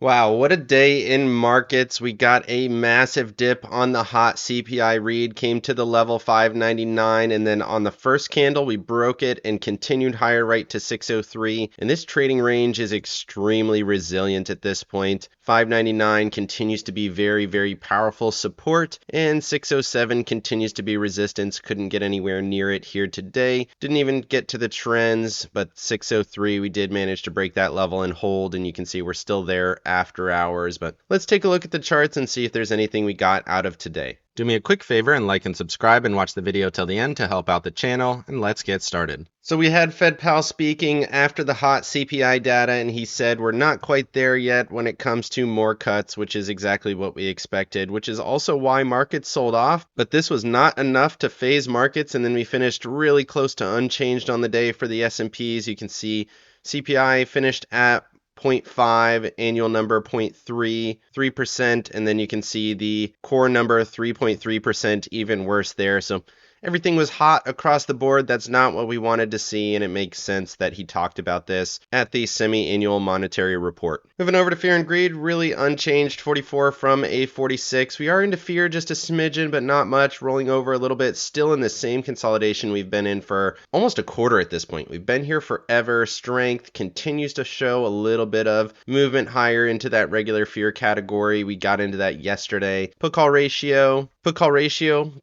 Wow, what a day in markets. We got a massive dip on the hot CPI read, came to the level 599, and then on the first candle, we broke it and continued higher right to 603. And this trading range is extremely resilient at this point. 599 continues to be very, very powerful support, and 607 continues to be resistance. Couldn't get anywhere near it here today. Didn't even get to the trends, but 603, we did manage to break that level and hold, and you can see we're still there after hours. But let's take a look at the charts and see if there's anything we got out of today. Do me a quick favor and like and subscribe and watch the video till the end to help out the channel, and let's get started. So we had Fed Powell speaking after the hot CPI data, and he said we're not quite there yet when it comes to more cuts, which is exactly what we expected, which is also why markets sold off. But this was not enough to phase markets, and then we finished really close to unchanged on the day for the S&Ps. You can see CPI finished at 0.5, annual number 0.3, 3%, and then you can see the core number 3.3%, even worse there. So everything was hot across the board. That's not what we wanted to see, and it makes sense that he talked about this at the semi-annual monetary report. Moving over to fear and greed, really unchanged, 44 from a 46. We are into fear just a smidgen, but not much, rolling over a little bit, still in the same consolidation we've been in for almost a quarter at this point. We've been here forever. Strength continues to show a little bit of movement higher into that regular fear category. We got into that yesterday. Put call ratio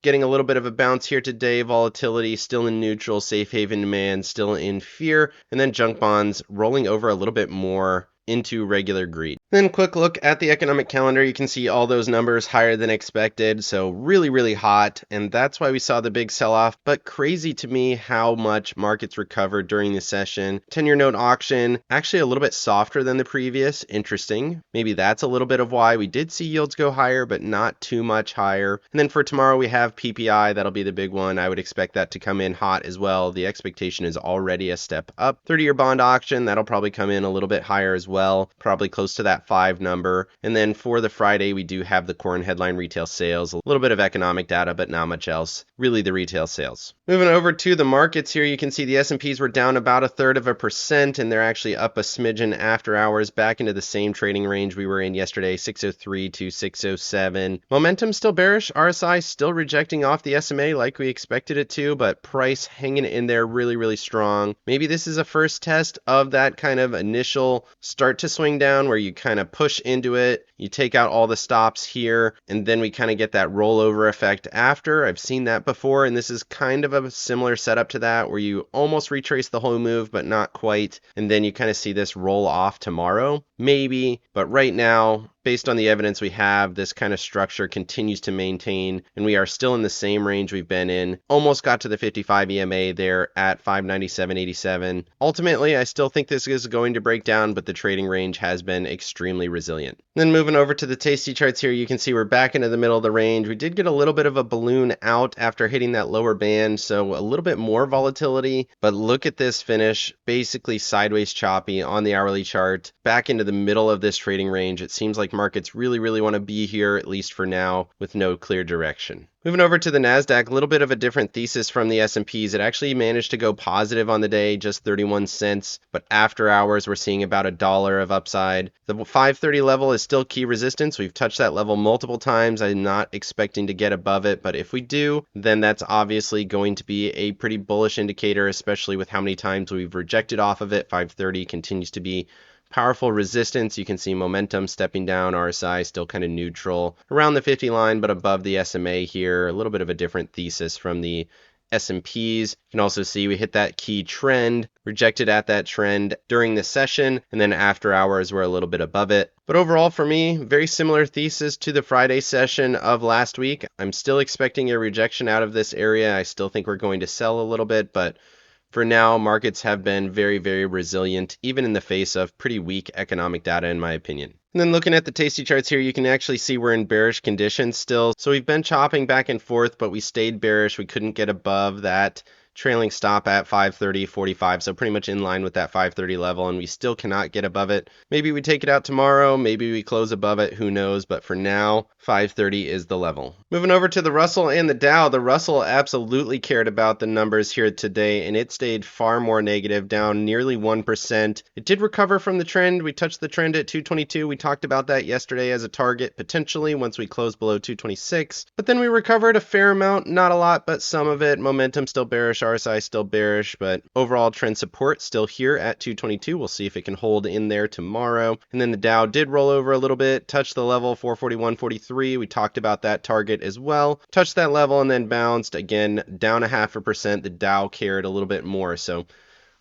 getting a little bit of a bounce here today. Volatility still in neutral, safe haven demand still in fear, and then junk bonds rolling over a little bit more into regular greed. Then quick look at the economic calendar. You can see all those numbers higher than expected, so really, really hot, and that's why we saw the big sell-off. But crazy to me how much markets recovered during the session. 10-year note auction, actually a little bit softer than the previous. Interesting. Maybe that's a little bit of why we did see yields go higher, but not too much higher. And then for tomorrow, we have PPI. That'll be the big one. I would expect that to come in hot as well. The expectation is already a step up. 30-year bond auction, that'll probably come in a little bit higher as well, probably close to that 5 number. And then for the Friday, we do have the core and headline retail sales, a little bit of economic data, but not much else. Really the retail sales. Moving over to the markets here, you can see the S&Ps were down about 1/3%, and they're actually up a smidgen after hours, back into the same trading range we were in yesterday, 603 to 607. Momentum still bearish. RSI still rejecting off the SMA like we expected it to, but price hanging in there really, really strong. Maybe this is a first test of that kind of initial start to swing down where you kind of push into it, you take out all the stops here, and then we kind of get that rollover effect after. I've seen that before, and this is kind of a similar setup to that where you almost retrace the whole move, but not quite, and then you kind of see this roll off tomorrow. Maybe, but right now, based on the evidence we have, this kind of structure continues to maintain, and we are still in the same range we've been in. Almost got to the 55 EMA there at 597.87. Ultimately, I still think this is going to break down, but the trading range has been extremely resilient. Then moving over to the Tasty charts here, you can see we're back into the middle of the range. We did get a little bit of a balloon out after hitting that lower band, so a little bit more volatility, but look at this finish, basically sideways choppy on the hourly chart, back into the middle of this trading range. It seems like markets really, really want to be here, at least for now, with no clear direction. Moving over to the NASDAQ, a little bit of a different thesis from the S&Ps. It actually managed to go positive on the day, just 31 cents, but after hours, we're seeing about $1 of upside. The 530 level is still key resistance. We've touched that level multiple times. I'm not expecting to get above it, but if we do, then that's obviously going to be a pretty bullish indicator, especially with how many times we've rejected off of it. 530 continues to be powerful resistance. You can see momentum stepping down, RSI still kind of neutral around the 50 line, but above the SMA here. A little bit of a different thesis from the S&Ps. You can also see we hit that key trend, rejected at that trend during the session, and then after hours we're a little bit above it. But overall for me, very similar thesis to the Friday session of last week. I'm still expecting a rejection out of this area. I still think we're going to sell a little bit, but for now, markets have been very, very resilient, even in the face of pretty weak economic data, in my opinion. And then looking at the Tasty charts here, you can actually see we're in bearish conditions still. So we've been chopping back and forth, but we stayed bearish. We couldn't get above that trailing stop at 530.45, so pretty much in line with that 530 level, and we still cannot get above it. Maybe we take it out tomorrow, maybe we close above it, who knows, but for now, 530 is the level. Moving over to the Russell and the Dow, the Russell absolutely cared about the numbers here today, and it stayed far more negative, down nearly 1%. It did recover from the trend. We touched the trend at 222. We talked about that yesterday as a target potentially once we close below 226, but then we recovered a fair amount, not a lot, but some of it. Momentum still bearish, RSI still bearish, but overall trend support still here at 222. We'll see if it can hold in there tomorrow. And then the Dow did roll over a little bit, touched the level 441.43. We talked about that target as well, touched that level and then bounced again down 0.5%. The Dow cared a little bit more. So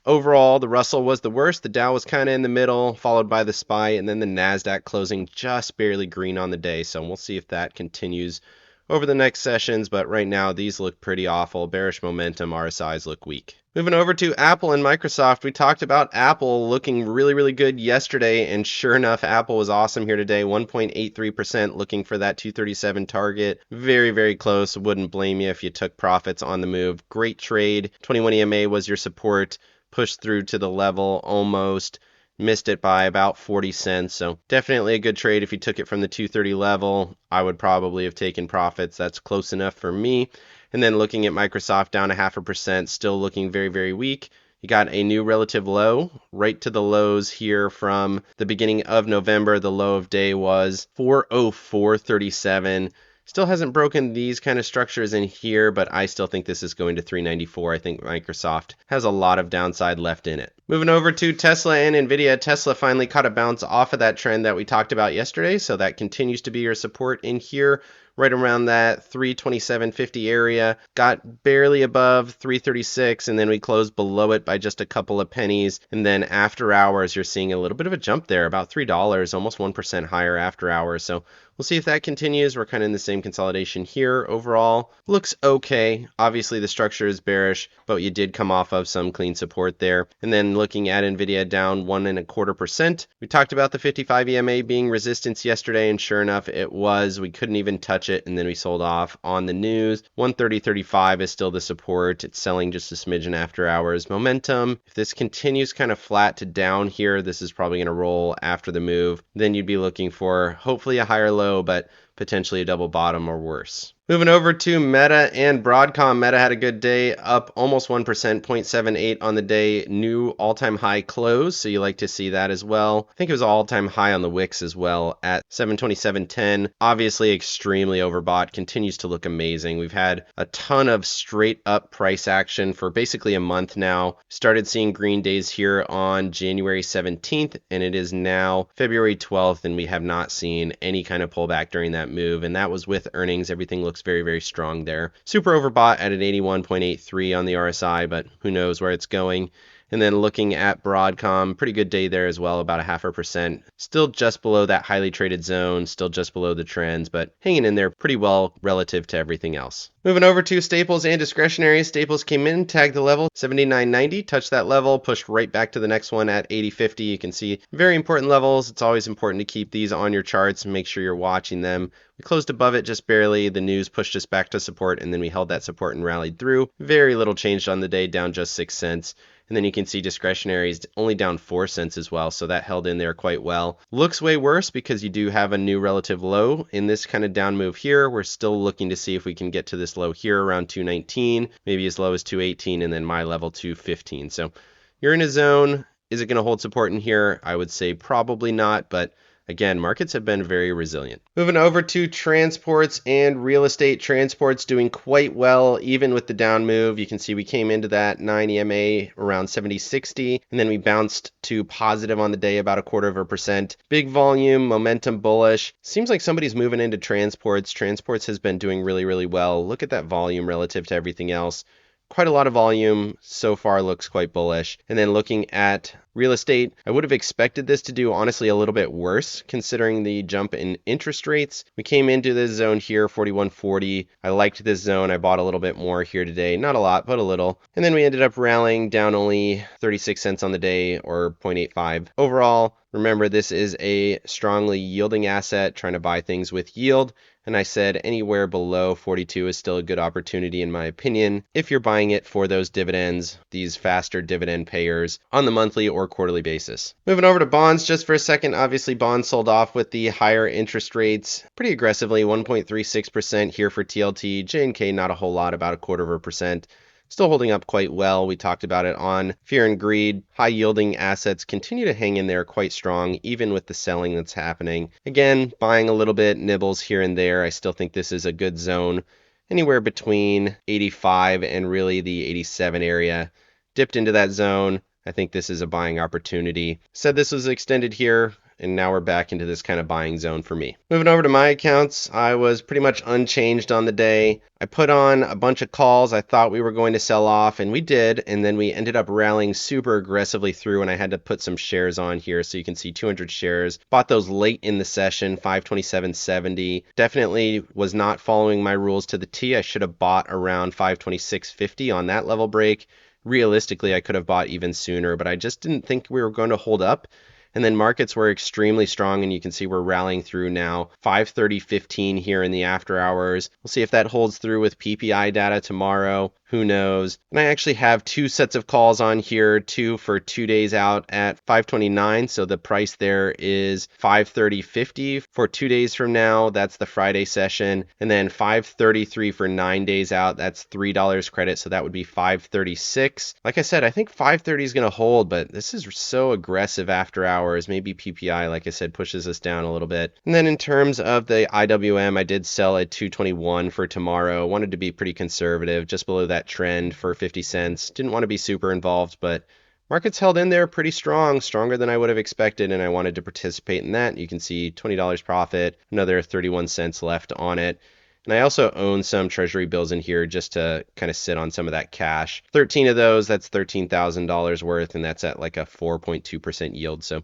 overall, the Russell was the worst. The Dow was kind of in the middle, followed by the SPY, and then the NASDAQ closing just barely green on the day. So we'll see if that continues over the next sessions, but right now these look pretty awful. Bearish momentum, RSIs look weak. Moving over to Apple and Microsoft, we talked about Apple looking really, really good yesterday, and sure enough, Apple was awesome here today, 1.83%, looking for that 237 target. Very, very close. Wouldn't blame you if you took profits on the move. Great trade. 21 EMA was your support. Pushed through to the level almost, missed it by about 40 cents. So definitely a good trade. If you took it from the 230 level, I would probably have taken profits. That's close enough for me. And then looking at Microsoft, down 0.5%, still looking very, very weak. You got a new relative low right to the lows here from the beginning of November. The low of day was 404.37. Still hasn't broken these kind of structures in here, but I still think this is going to 394. I think Microsoft has a lot of downside left in it. Moving over to Tesla and NVIDIA, Tesla finally caught a bounce off of that trend that we talked about yesterday, so that continues to be your support in here, right around that 327.50 area. Got barely above 336, and then we closed below it by just a couple of pennies. And then after hours, you're seeing a little bit of a jump there, about $3, almost 1% higher after hours. So we'll see if that continues. We're kind of in the same consolidation here. Overall, looks okay. Obviously, the structure is bearish, but you did come off of some clean support there. And then looking at NVIDIA, down 1.25%. We talked about the 55 EMA being resistance yesterday, and sure enough, it was. We couldn't even touch it, and then we sold off on the news. 130.35 is still the support. It's selling just a smidgen after hours. Momentum, if this continues kind of flat to down here, this is probably going to roll after the move. Then you'd be looking for hopefully a higher low, but potentially a double bottom or worse. Moving over to Meta and Broadcom. Meta had a good day, up almost 1%, 0.78 on the day, new all-time high close, so you like to see that as well. I think it was all-time high on the Wix as well at 727.10. Obviously extremely overbought, continues to look amazing. We've had a ton of straight up price action for basically a month now. Started seeing green days here on January 17th, and it is now February 12th, and we have not seen any kind of pullback during that move, and that was with earnings. Everything looks very, very strong there. Super overbought at an 81.83 on the RSI, but who knows where it's going. And then looking at Broadcom, pretty good day there as well, about 0.5%. Still just below that highly traded zone, still just below the trends, but hanging in there pretty well relative to everything else. Moving over to Staples and Discretionary. Staples came in, tagged the level, 79.90, touched that level, pushed right back to the next one at 80.50. You can see very important levels. It's always important to keep these on your charts and make sure you're watching them. We closed above it just barely. The news pushed us back to support, and then we held that support and rallied through. Very little changed on the day, down just 6 cents. And then you can see discretionary is only down 4 cents as well, so that held in there quite well. Looks way worse because you do have a new relative low in this kind of down move here. We're still looking to see if we can get to this low here around 219, maybe as low as 218, and then my level 215. So you're in a zone. Is it going to hold support in here? I would say probably not, but again, markets have been very resilient. Moving over to transports and real estate. Transports doing quite well, even with the down move. You can see we came into that 9 EMA around 70.60, and then we bounced to positive on the day, about 0.25%. Big volume, momentum bullish. Seems like somebody's moving into transports. Transports has been doing really, really well. Look at that volume relative to everything else. Quite a lot of volume so far, looks quite bullish. And then looking at real estate, I would have expected this to do honestly a little bit worse considering the jump in interest rates. We came into this zone here, 41.40. I liked this zone. I bought a little bit more here today. Not a lot, but a little. And then we ended up rallying down only 36 cents on the day, or 0.85. Overall, Remember, this is a strongly yielding asset, trying to buy things with yield. And I said anywhere below 42 is still a good opportunity in my opinion if you're buying it for those dividends, these faster dividend payers on the monthly or quarterly basis. Moving over to bonds just for a second, obviously bonds sold off with the higher interest rates pretty aggressively, 1.36% here for TLT, J&K not a whole lot, about 0.25%. Still holding up quite well. We talked about it on Fear and Greed. High yielding assets continue to hang in there quite strong, even with the selling that's happening. Again, buying a little bit, nibbles here and there. I still think this is a good zone. Anywhere between 85 and really the 87 area. Dipped into that zone. I think this is a buying opportunity. Said this was extended here, and now we're back into this kind of buying zone for me. Moving over to my accounts, I was pretty much unchanged on the day. I put on a bunch of calls. I thought we were going to sell off, and we did, and then we ended up rallying super aggressively through, and I had to put some shares on here so you can see 200 shares. Bought those late in the session, 527.70. Definitely was not following my rules to the T. I should have bought around 526.50 on that level break. Realistically, I could have bought even sooner, but I just didn't think we were going to hold up. And then markets were extremely strong, and you can see we're rallying through now. 5:30.15 here in the after hours. We'll see if that holds through with PPI data tomorrow. Who knows? And I actually have two sets of calls on here, two for 2 days out at 529. So the price there is 530.50 for 2 days from now. That's the Friday session. And then 533 for 9 days out. That's $3 credit. So that would be 536. Like I said, I think 530 is going to hold, but this is so aggressive after hours. Maybe PPI, like I said, pushes us down a little bit. And then in terms of the IWM, I did sell at 221 for tomorrow. Wanted to be pretty conservative, just below that trend for 50 cents. Didn't want to be super involved, but markets held in there pretty strong, stronger than I would have expected, and I wanted to participate in that. You can see $20 profit, another 31 cents left on it. And I also own some treasury bills in here just to kind of sit on some of that cash. 13 of those, that's $13,000 worth, and that's at like a 4.2% yield. So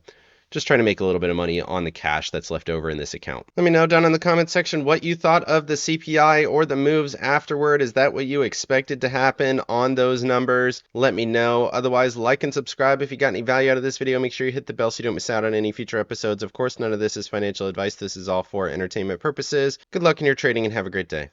just trying to make a little bit of money on the cash that's left over in this account. Let me know down in the comment section what you thought of the CPI or the moves afterward. Is that what you expected to happen on those numbers? Let me know. Otherwise, like and subscribe if you got any value out of this video. Make sure you hit the bell so you don't miss out on any future episodes. Of course, none of this is financial advice. This is all for entertainment purposes. Good luck in your trading and have a great day.